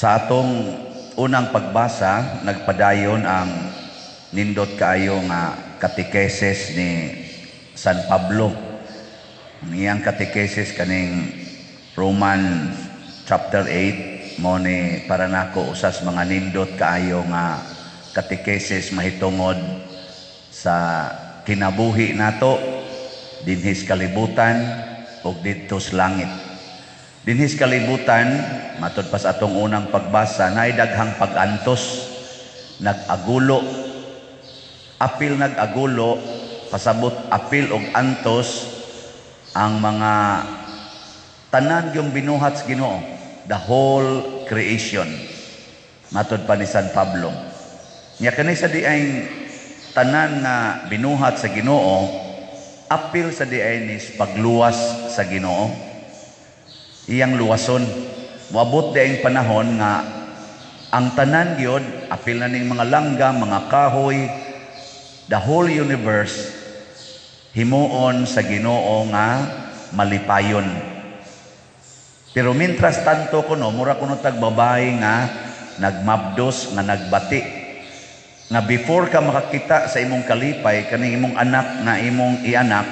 Sa atong unang pagbasa, nagpadayon ang nindot kaayo nga katekesis ni San Pablo. Ang iyang katekesis kaning Roman chapter 8 mo ni para nako usas mga nindot kaayo nga katekesis mahitungod sa kinabuhi nato dinhis kalibutan ug didto sa langit. Dinhis kalibutan, matod pa sa atong unang pagbasa, naay daghang pag-antos, nag-agulo, apil nag-agulo, pasabot apil og antos ang mga tanan yung binuhat sa Ginoo, the whole creation. Matod pa ni San Pablo. Nya kani sa diay tanan nga binuhat sa Ginoo, apil sa diay ni pagluwas sa Ginoo. Iyang luwason. Moabot di ang panahon nga ang tanan gyud apil na ning mga langgam, mga kahoy, the whole universe himuon sa Ginoo nga malipayon. Pero mintras tanto kuno mura kuno tag babae nga nagmabdos nga nagbati nga before ka makakita sa imong kalipay kaning imong anak nga imong ianak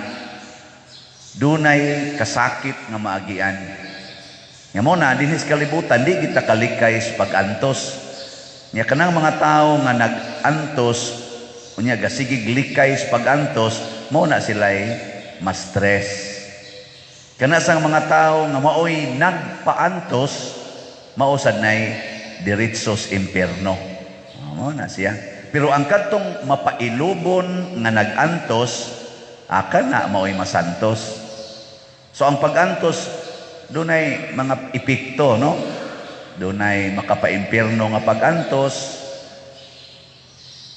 dunay kasakit nga maagian. Nga mo na, dinis kalibutan, di kita kalikay sa pag-antos. Nga kanang mga tao nga nag-antos, unya gasigig likay sa pag-antos, mo na sila'y ma-stress. Kana sang mga tao nga maoy nagpa-antos, mausad na'y diritsos impierno. Mo na siya. Pero ang katong mapailubon nga nag-antos, aka na maoy masantos. So ang pag-antos, dunay mga epekto, no? Dunay makapaimpierno nga pag-antos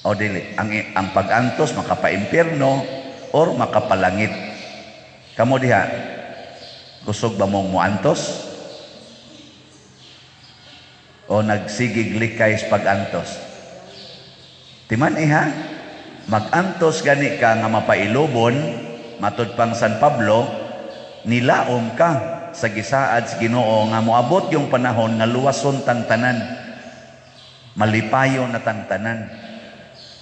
o dili ang pag-antos makapaimpierno or makapalangit. Kamo diha kusog ba mong muantos o nagsigig likay sa pag-antos? Timan iha mag-antos gani ka nga mapailobon matud pang San Pablo, nilaom ka sa gisaad sa Ginoo nga moabot yung panahon nga luwason tang tanan, malipayon na tang tanan.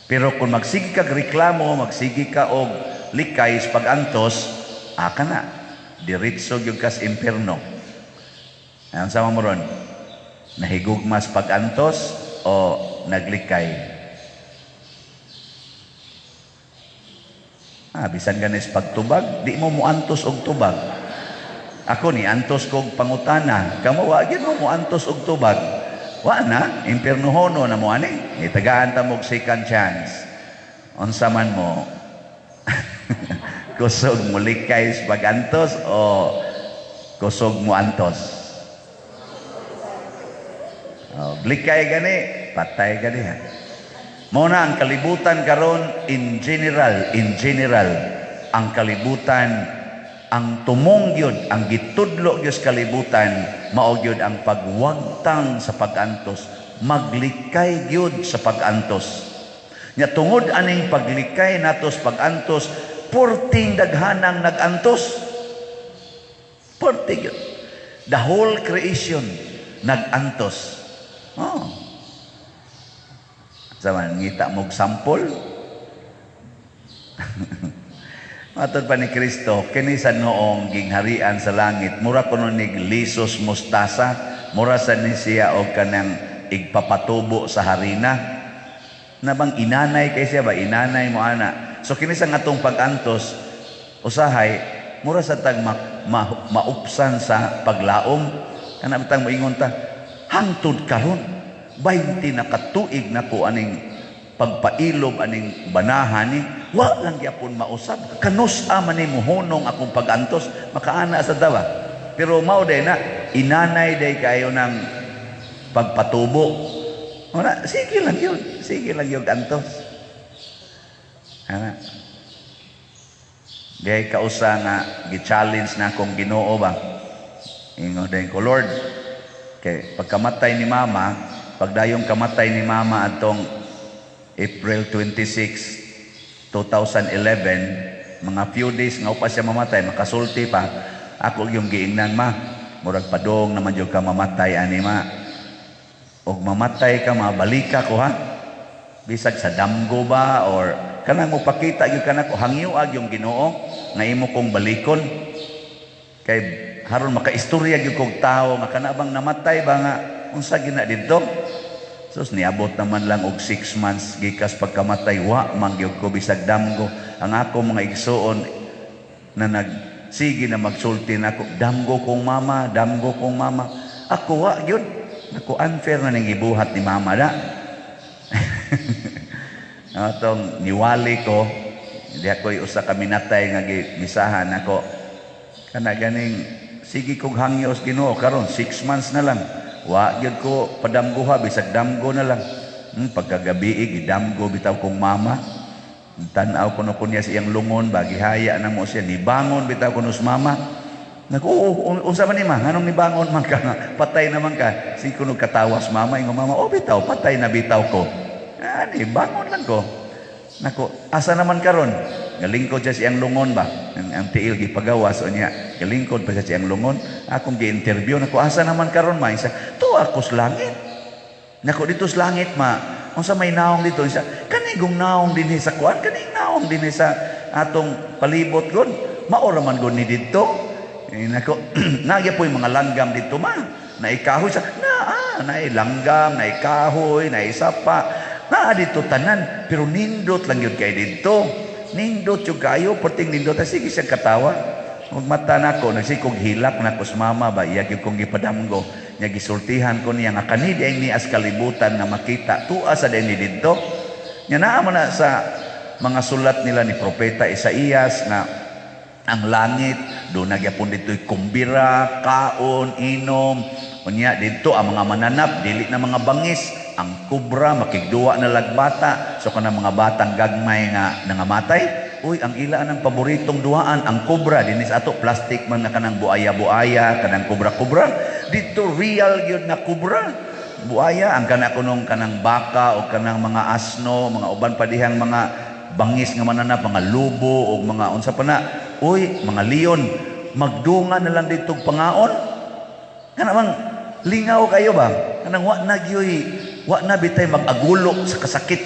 Pero kung magsigi kag reklamo, magsigi ka og likay sa pag-antos, aka na diretso gyud kas impierno. Ang sama mo ron, nahigugma sa pag-antos o naglikay? Bisan ganis pagtubag, di mo muantos og tubag. Ako ni antos kog pangutana, kamo wa gyud mo antos og tubag. Wa na, impierno hono na mo ani. Itagaan ta mog second chance. Unsa man mo? Kusog mo likay sa pag-antos o kusog mo antos? Likay gani, patay gani ha. Mao na ang kalibutan karon in general, ang kalibutan ang tumong gyud, ang gitudlo gyud sa kalibutan, mao gyud ang pagwagtang sa pag-antos, maglikay gyud sa pag-antos. Nya tungod aning paglikay nato sa pag-antos, purting daghanang nag-antos. Purting gyud. The whole creation nag-antos. Zaman ngita mog sample. Matod pa ni Kristo, kini sa noong gingharian sa langit, mura kuno nig lisos mustasa, mura sa ni siya og kanang igpapatubo sa harina. Nabang inanay kay siya ba? Inanay mo ana. So kini sa ngatong pag-antos, usahay, mura sa tag maupsan sa paglaom. Kana bitang moingon ta, hangtod karon, 20 na katuig na ko aning pagpailob aning banahan ni wa lang gyapon mausab kanus man ni muhunong akong pag-antos makaana sa dawa. Pero mao day na inanay day kayo ng pagpatubo. Wala, sige lang yun antos. Ana gay kausa nga gi-challenge na akong Ginoo ba, ingon day ko, Lord, kay pagkamatay ni mama, pagdayong kamatay ni mama atong April 26, 2011, mga few days nga upa siya mamatay, makasulti pa, ako yung giingnan, ma, murag padong naman yung ka mamatay, ani ma. og mamatay ka, mabalika ko ha, bisag sa damgo ba or kanang mo pakita gyud kanako hangyoag yung Ginoo nga imo kong balikon kay haron makaistorya gyud kog tawo nga kanabang namatay ba nga unsa gina didto. Sus niabot naman lang og 6 months gikas pagkamatay, wa man gyud ko bisag damgo. Ang ako mga igsuon na sige na magsulti na ako, damgo kong mama, damgo kong mama. Ako wa gyud, ako unfair na ning gibuhat ni mama da. Atong niwali ko, hindi ako usa ka minatay nga gimisahan ako. Kana ganing sige kog hangyos Ginoo karon 6 months na lang. Wa gyud ko padamguha bisag damgo na lang. Pagkagabi gidamgo bitaw kong mama. Tan-aw kuno kunya siyang lungon bagihaya na mo siya nibangon bitaw kuno sa mama. Unsa man ni ma? Anong nibangon man ka nga? Patay naman ka. Si kuno katawas mama ingon mama, "Oh bitaw, patay na bitaw ko." Ani bangon lang ko. Nako, asa naman karon? Galingkod siya siyang lungon ba? Ang tiil gipagawas o niya. Galingkod pa siya siyang lungon. Akong gi-interview nako, asa naman karon ma? Isa, "To ako sa langit." Nako dito sa langit ma. Unsa may naong dito? Isa, "Kanigong naong dinhi sa kuan, kaning naong dinhi sa atong palibot gon. Maora man gon ni didto." Nako, nagya po yung mga langgam dito ma. Naikahoy sa langgam, naikahoy, naisapa. Dito tanan, pero nindot lang yun kay dito. Nindot yung kayo, perting nindot. Sige siyang katawa. Magmata na ko, nagsikog hilak na ko sa mama ba, iyag yung kong ipadamgo. Niya gisultihan ko niya nga kanidi ay nias kalibutan na makita. Tuas sa din ni dito. Niya naaman na sa mga sulat nila ni Propeta Isaías na ang langit, doon nagyapon dito'y kumbira, kaon, inom. Unya dito ang mga mananap, dili na mga bangis. Ang kubra makigduwa na lagbata, so kana mga batang gagmay nga nangamatay. Uy, ang ila ang paboritong duhaan ang kubra dinis ato plastic man na kanang buaya-buaya, kanang kubra-kubra. Dito real gyud na kubra. Buaya ang kana kunong kanang baka o kanang mga asno, mga uban pa dihang mga bangis nga mananap, mga lubo o mga unsa pa na. Uy, mga leon, magdungan na lang dito pangaon. Kana bang lingaw kayo ba? Kanang wa na bitay mag-agulo sa kasakit.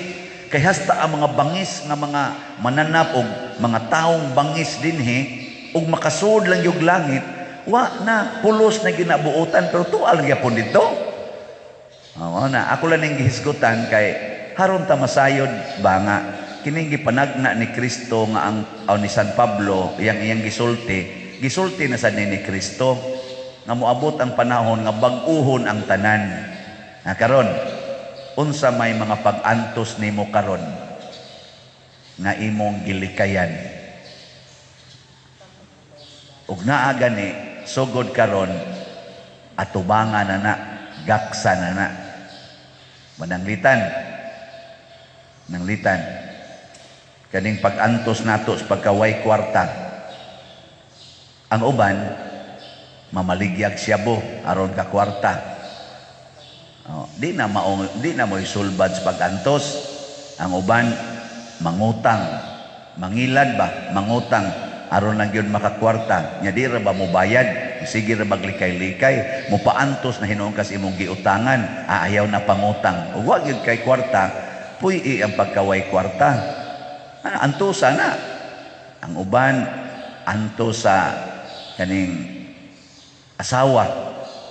Kay hasta ang mga bangis nga mga mananap o mga taong bangis dinhi ug makasud lang yung langit, wa na pulos na ginabuutan pero tual gyapon dito. Na ako lang ning gihisgutan kay haron ta masayod ba nga kining gipanagna ni Kristo nga ang ni San Pablo iyang gisulti na sa ni Kristo nga moabot ang panahon nga bag-uhon ang tanan. Karon unsa may mga pag-antos nimo karon nga imong gilikayan ug naa gani sugod karon atubangan na gaksa na mananglitan kaning pag-antos nato sa pagkaway kwarta. Ang uban mamaligyag siyabo aron ka kwarta. Di na mo isulbad sa pag-antos. Ang uban mangutang, mangilad ba, mangutang aron lang yun makakwarta. Nya di ra ba mo bayad? Sige ra maglikay-likay, mo paantos na hinuon kas imong giutangan, ayaw na pangutang. Ug wa gyud kay kwarta, puy ang pagkaway kwarta. Antusa na. Ang uban antos sa kaning asawa.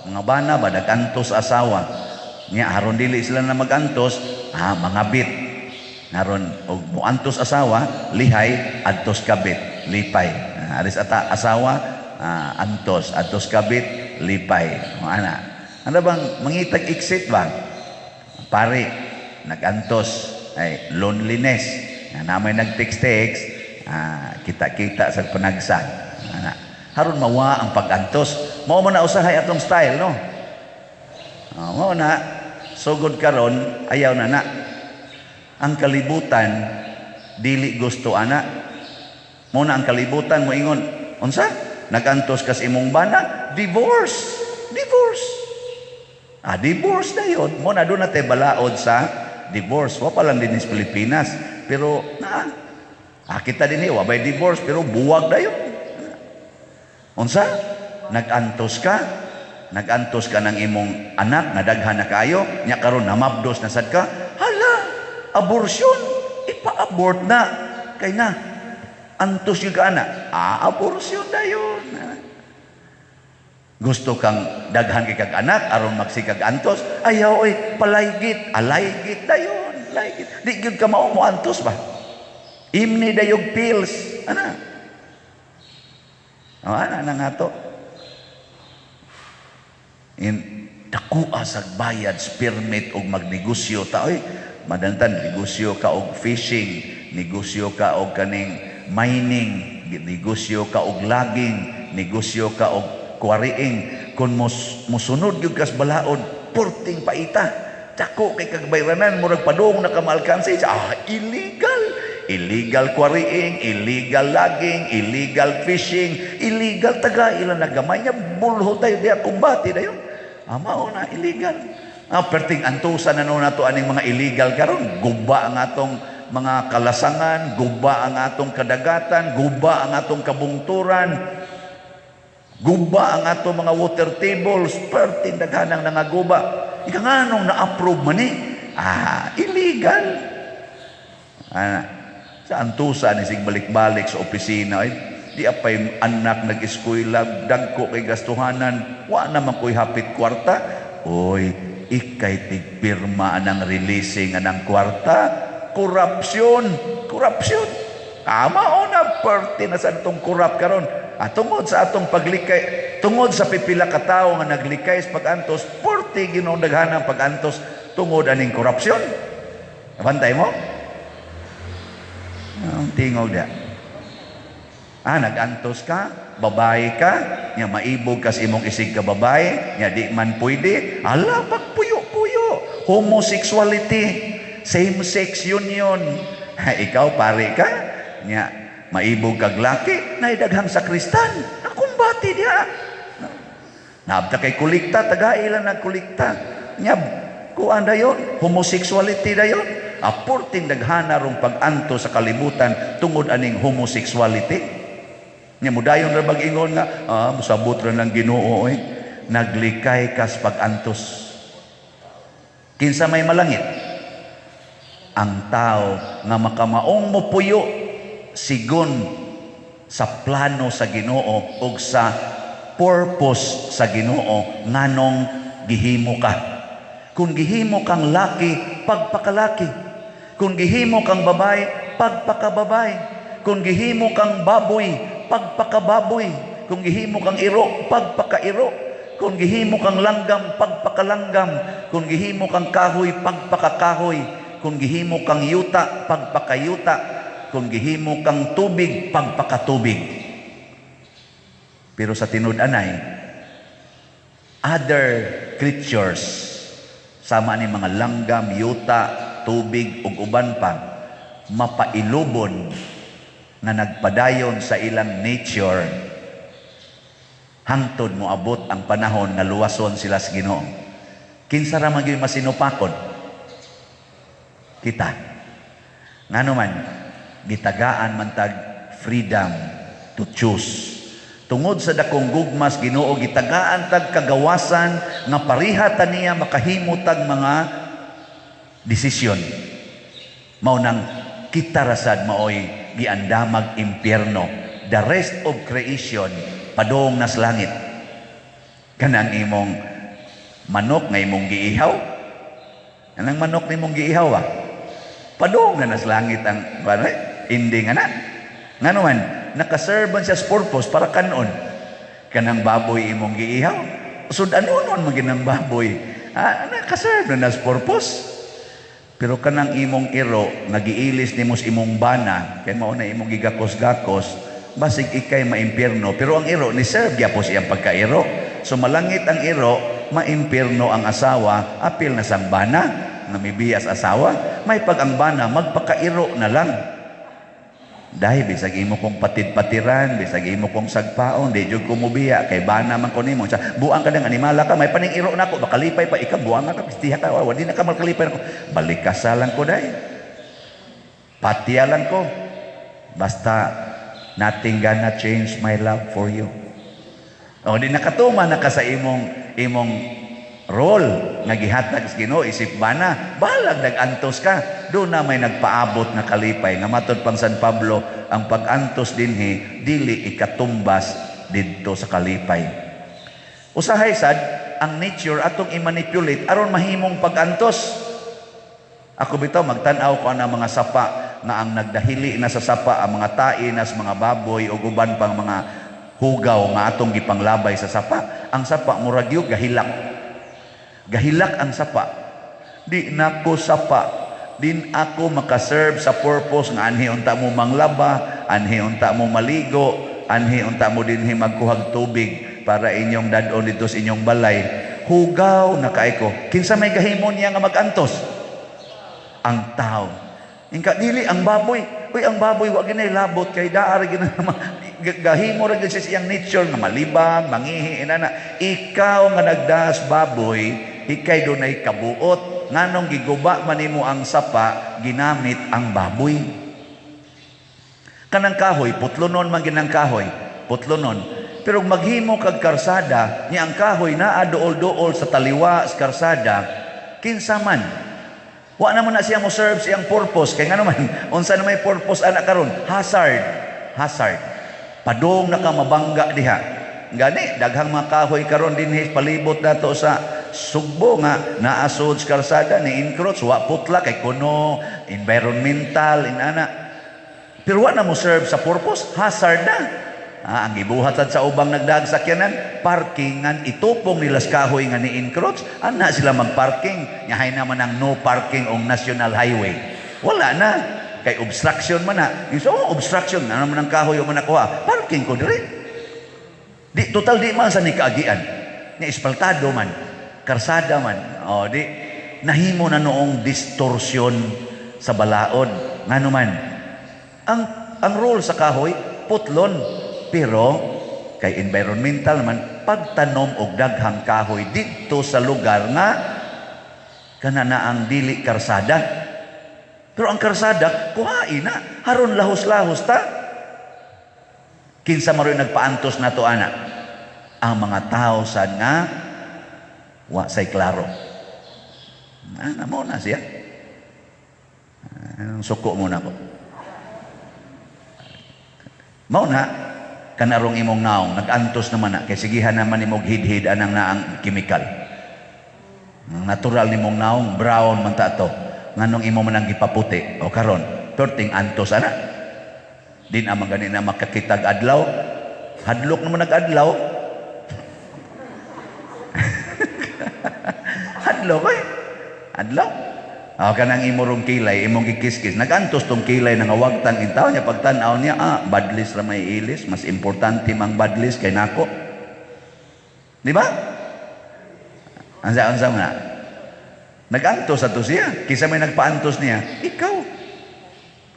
Mga bana ba nag-antos sa asawa. Nya haron dili sila na magantos, mangabit. Naron og muantos asawa, lihay adtos kabit, lipay. Aris ata asawa, antos kabit, lipay. Ana. Ano bang mangitag exit ba? Pare, nagantos ay loneliness. Namay nag-text, kita-kita sa panagsa. Ana. Haron mawa ang pag-antos. Mao man na usahay atong style, no? Mao na sugod karon ayaw na ang kalibutan dili gusto ana. Mo na ang kalibutan mo ingon unsa nagantos kas imong bana, divorce dayon. Mo na do na tay balaod sa divorce. Wa pa lang din sa Pilipinas pero kita dinhi wa bay divorce pero buwag dayon. Unsa nagantos ka nagantos ka ng imong anak, nadaghan na kayo, nya karon namabdos na sad ka, hala, abortion, ipa-abort na, kay na, antos yung ka anak, abortion na yun. Gusto kang daghan kay kag anak, aron magsikag antos, ayaw, palaygit, alaygit na yun, laygit. Di gyud ka mao mo antos ba? Imni dayog pills, ana. Ana na nga to. Dakua sa bayad, permit og magnegosyo ta, madantan, negosyo ka og fishing, negosyo ka og kaning mining, negosyo ka og logging, negosyo ka og kuwariing. Kung musunod yung kas balaod, purting paita, dako kay kagbayranan, murag padung na kamalkansi, illegal quarrying, illegal logging, illegal fishing, illegal taga ilan nagamay niya, bulho tayo diya kumbati na yun. Mao na illegal. Perting antusan na nato aning mga illegal karon, guba ang atong mga kalasangan, guba ang atong kadagatan, guba ang atong kabungturan, guba ang atong mga water tables, perting daghanang nangaguba. Ika nga nung na-approve man illegal. Sa antusan isig balik-balik sa opisina, di apay anak nag-eskwela, dagko kay gastuhanan, wa naman ko'y hapit kwarta. Ikay tigpirma anang releasing anang kwarta, korupsyon. Mao na parte na sa atong korap karon. Tungod sa atong paglikay, tungod sa pipila ka tawo nga naglikay sa pag-antos, porte ginong daghanang pag-antos tungod aning korupsyon. Nabantay mo? Ang tingog da. Nag-antos ka, babae ka, nga maibog ka sa imong isig ka babae, nga di man pwede, pagpuyo-puyo, homosexuality, same-sex union. Ikaw pare ka, nga maibog kag laki, naidaghang sakristan, nakumbati diya. Naabta kay kulikta, taga-ilan nagkulikta. Nga, kuan dayon, homosexuality dayon. Aporting daghana rong pag-anto sa kalibutan tungod aning homosexuality. Nya mudayon ra bag-ingon nga, musabot ra ng Ginoo naglikay kas pag-antos. Kinsa may malangit? Ang tao nga makamaong mopuyo sigon sa plano sa Ginoo o sa purpose sa Ginoo nganong gihimo ka. Kung gihimo kang laki, pagpakalaki. Kung gihimo kang babae, pagpakababay. Kung gihimo kang baboy, pagpakababoy. Kung gihimo kang iro, pagpakairo. Kung gihimo kang langgam, pagpakalanggam. Kung gihimo kang kahoy, pagpakakahoy. Kung gihimo kang yuta, pagpakayuta. Kung gihimo kang tubig, pagpakatubig. Pero sa tinud-anay, other creatures, sama ni mga langgam, yuta, tubig, ug uban pa, mapailubon na nagpadayon sa ilang nature, hangtod mo abot ang panahon nga luwason sila sa Ginoo. Kinsa ra man gyud masinupakon? Kita. Ngano man, gitagaan man tag freedom to choose. Tungod sa dakong gugmas Ginoo, gitagaan tag kagawasan nga pariha ta niya makahimo tag mga desisyon. Mao nang kita rasad maoy giandamag impyerno. The rest of creation padong nas langit. Kanang imong manok nga imong giihaw, kanang manok nimong giihaw padong na nas langit ang ending ana. Ngano man nakaserve siya sa purpose para kanon. Kanang baboy imong giihaw, sud anon man ginang baboy, nakaserve na nas purpose. Pero kanang imong iro nagiilis nimo sa imong bana, kay mao na imong gigakos-gakos, basig ikay maimpierno. Pero ang iro ni serve gyapon siyang pagkairo. So malangit ang iro, maimpierno ang asawa, apil na sang bana, namibiyas asawa, may pag ang bana magpakairo na lang. Dahil bisag imo kong patid-patiran, bisag imo kong sagpaon, di jud ko mubiya kay bana man ko nimo. Buang ka ng animala ka, may paning iro nako, bakalipay pa ikaw, buang ka, pistiha ka, wala na ka makalipay nako. Balikasalan ko dai. Patialan ko. Basta nothing gonna change my love for you. O di nakatuma na ka sa imong imong role nga gihatag sa Ginoo isip bana, balag nag-antos ka. Doon na may nagpaabot na kalipay nga matod pang San Pablo, ang pag-antos dinhi dili ikatumbas didto sa kalipay. Usahay sad ang nature atong i-manipulate aron mahimong pag-antos. Ako bitaw magtan-aw ko ang mga sapa nga ang nagdahili na sa sapa ang mga tainas, mga baboy o uban pang mga hugaw nga atong gipanglabay sa sapa. Ang sapa murag gyud gahilak. Gahilak ang sapa. Di nako sapa. Din ako makaserve sa purpose nga anhi unta mo manglaba, anhi unta mo maligo, anhi unta mo dinhi magkuhag tubig para inyong dadon dito sa inyong balay. Hugaw na kay ko. Kinsa may gahimo niya nga magantos? Ang tao. Ingka dili ang baboy. Uy, ang baboy wa ginay labot kay daar gina gahimo ra gyud sa iyang nature nga malibang, mangihi inana. Ikaw nga nagdaas baboy, ikay dunay kabuot. Nganong giguba man nimo ang sapa ginamit ang baboy. Kanang kahoy putlonon man ginang kahoy, putlonon. Pero maghimo kag karsada, ni ang kahoy naa dool-dool sa taliwa sa karsada, kinsa man wa naman na siya mo serve siyang purpose kay ngano man unsa na may purpose ana karon hazard padong nakamabangga diha gani daghang mga kahoy karon dinhi palibot nato sa Sugbo nga naasod sa karsada ni encroach wa putla kay kuno environmental inana pero wa na mo serve sa purpose hazard na. Ang gibuhatan sa ubang nagdaag sakyanan, parkingan, itupong nila sa kahoy nga ni encroach, ana sila magparking, nyahay naman ang no parking on national highway. Wala na, kay obstruction man na. So, obstruction, na naman ang kahoy o man nakuha, parking ko diri. Di, total di man sa ni kaagian, ni espaltado man, karsada man, o di, nahimo na noong distortion sa balaod, nga naman. Ang role sa kahoy, putlon, pero kay environmental man pagtanom og daghang kahoy dito sa lugar nga kanana ang dili karsada. Pero ang karsada kuhain na haron lahos-lahos ta. Kinsa maroy nagpaantos nato ana? Ang mga tao sad nga wa say klaro. Mo na siya. Suko muna ko. Mao na kanarong imong naong nag-antos naman na kay sigihan naman imong hidhid anang naang chemical. Natural nimong naong brown man ta to. Nganong imo man ang gipaputi o karon perting antos ana. Din amang gani na makakitag adlaw. Hadlok naman nag-adlaw. Hadlok oy. Adlaw. Kanang imong kilay, imong gikiskis. Nagantos tong kilay nga wagtan intaw niya pagtan-aw niya, badlis ra may ilis, mas importante mang badlis kay nako. Di ba? Ansa nga. Nagantos ato siya. Kisa may nagpaantos niya, ikaw.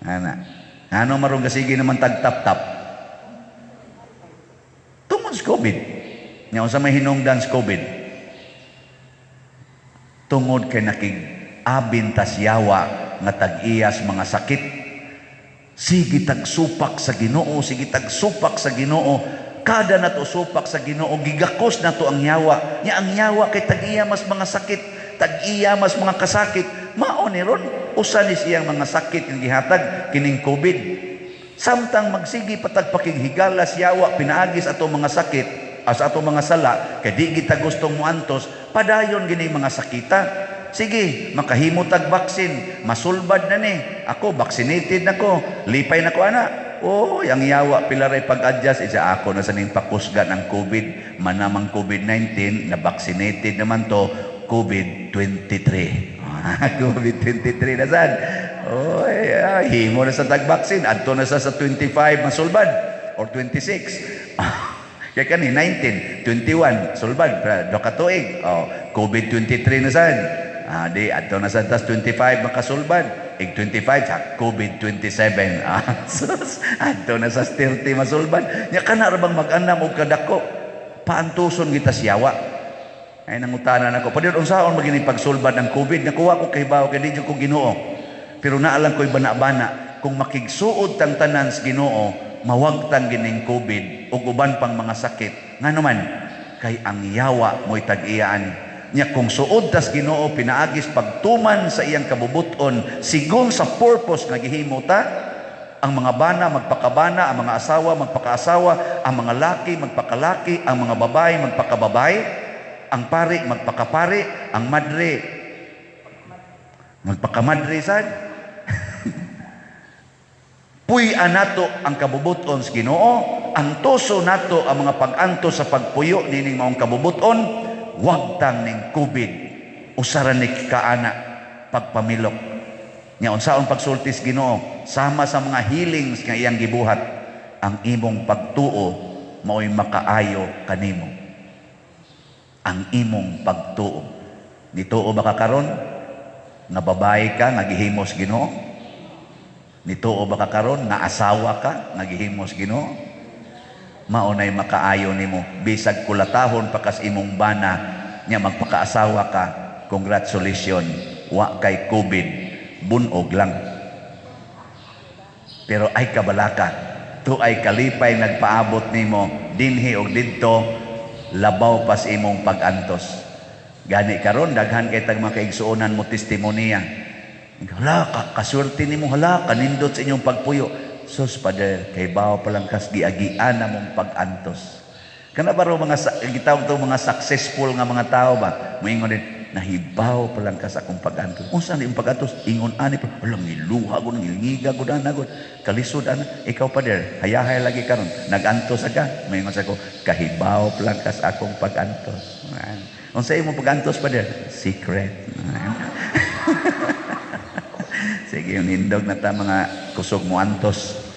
Ana. Ano marong gasigi naman tagtap-tap. Tungod sa COVID. Nya unsa may hinungdan sa COVID? Tungod kay abin tas yawa nga tag-iyas mga sakit. Sige tagsupak sa Ginoo, sige tagsupak sa Ginoo. Kada nato supak sa Ginoo, gigakos nato ang yawa. Nya ang yawa kay tag-iya mas mga sakit, tag-iya mas mga kasakit. Mao ni ron usa ni siyang mga sakit nga gihatag kining COVID. Samtang magsigi patag pakighigalas yawa pinaagis ato mga sakit, as ato mga sala kay di kita gustong muantos, padayon gini mga sakita. Sige, makahimo tag vaksin, masulbad na ni. Ako, vaccinated na ko. Lipay na ko, ana. Ang yawa, pilaray pag-adjust. Isa ako na sa ning pakusgan ang COVID. Manamang COVID-19, na vaccinated naman to, COVID-23. COVID-23 na saan? Himo na sa tag-vaksin. Adto na sa 25, masulbad. Or 26. Kaya kani, 19, 21, sulbad. Dokatuig. COVID-23 na saan? Di ato na sa tas 25 makasulbad. 25 sa COVID-27. Ato na sa 30 masulbad. Nya kana ra bang mag-anam og kadako? Paantuson kita siyawa. Ay nangutanan ako. Padid unsaon magini pagsulbad ng COVID? Nakuha ko kay bawo kay di ko Ginoo. Pero naalang ko'y bana-bana kung makigsuod tang tanan sa Ginoo, mawagtang gining COVID ug uban pang mga sakit. Ngano man kay ang yawa mo'y tag-iyaan. Nya kung suod tas Ginoo pinaagis pagtuman sa iyang kabubuton sigon sa purpose nga gihimo ta, ang mga bana magpakabana, ang mga asawa magpakaasawa, ang mga laki magpakalaki, ang mga babae magpakababay, ang pari magpakapari, ang madre magpakamadre sad. Puy-an nato ang kabubuton sa Ginoo, antoso nato ang mga pag-antos sa pagpuyo nining maong kabubuton, wag tang ning COVID usaran ni kaana pagpamilok. Nya unsaon pagsultis Ginoo, sama sa mga healings nga iyang gibuhat, ang imong pagtuo mao'y makaayo kanimo. Ang imong pagtuo. Nituo ba ka karon nga babae ka nga gihimo sa Ginoo? Nituo ba ka karon nga asawa ka nga gihimo sa Ginoo? Maunay makaayo nimo bisag kulatahon pa kas imong bana nya magpakaasawa ka. Congratulations, wa kay COVID, bunog lang. Pero ay kabalaka, to ay kalipay nagpaabot nimo dinhi og didto, labaw pas imong pag-antos. Gani karon daghan kay tag mga kaigsuonan mo testimonya. Hala, kaswerte nimo, hala, kanindot sa inyong pagpuyo. Sus, Pader, kay bawa palang kas giagian na mong pag-antos. Kana baro mga gitawag to mga successful nga mga tao ba? Moingon din, nahibaw palang kas akong pag-antos. Unsa ni imong pag-antos? Ingon ani pa, hala, ngiluha gud, ngilngiga gud ana gud. Kalisod ana, ikaw Pader, hayahay lagi karon. Nag-antos ka. Moingon sa ko, kahibaw palang kas akong pag-antos. Unsa imong pag-antos Pader? Secret. Sige, yung nindog na ta mga kusog mo antos.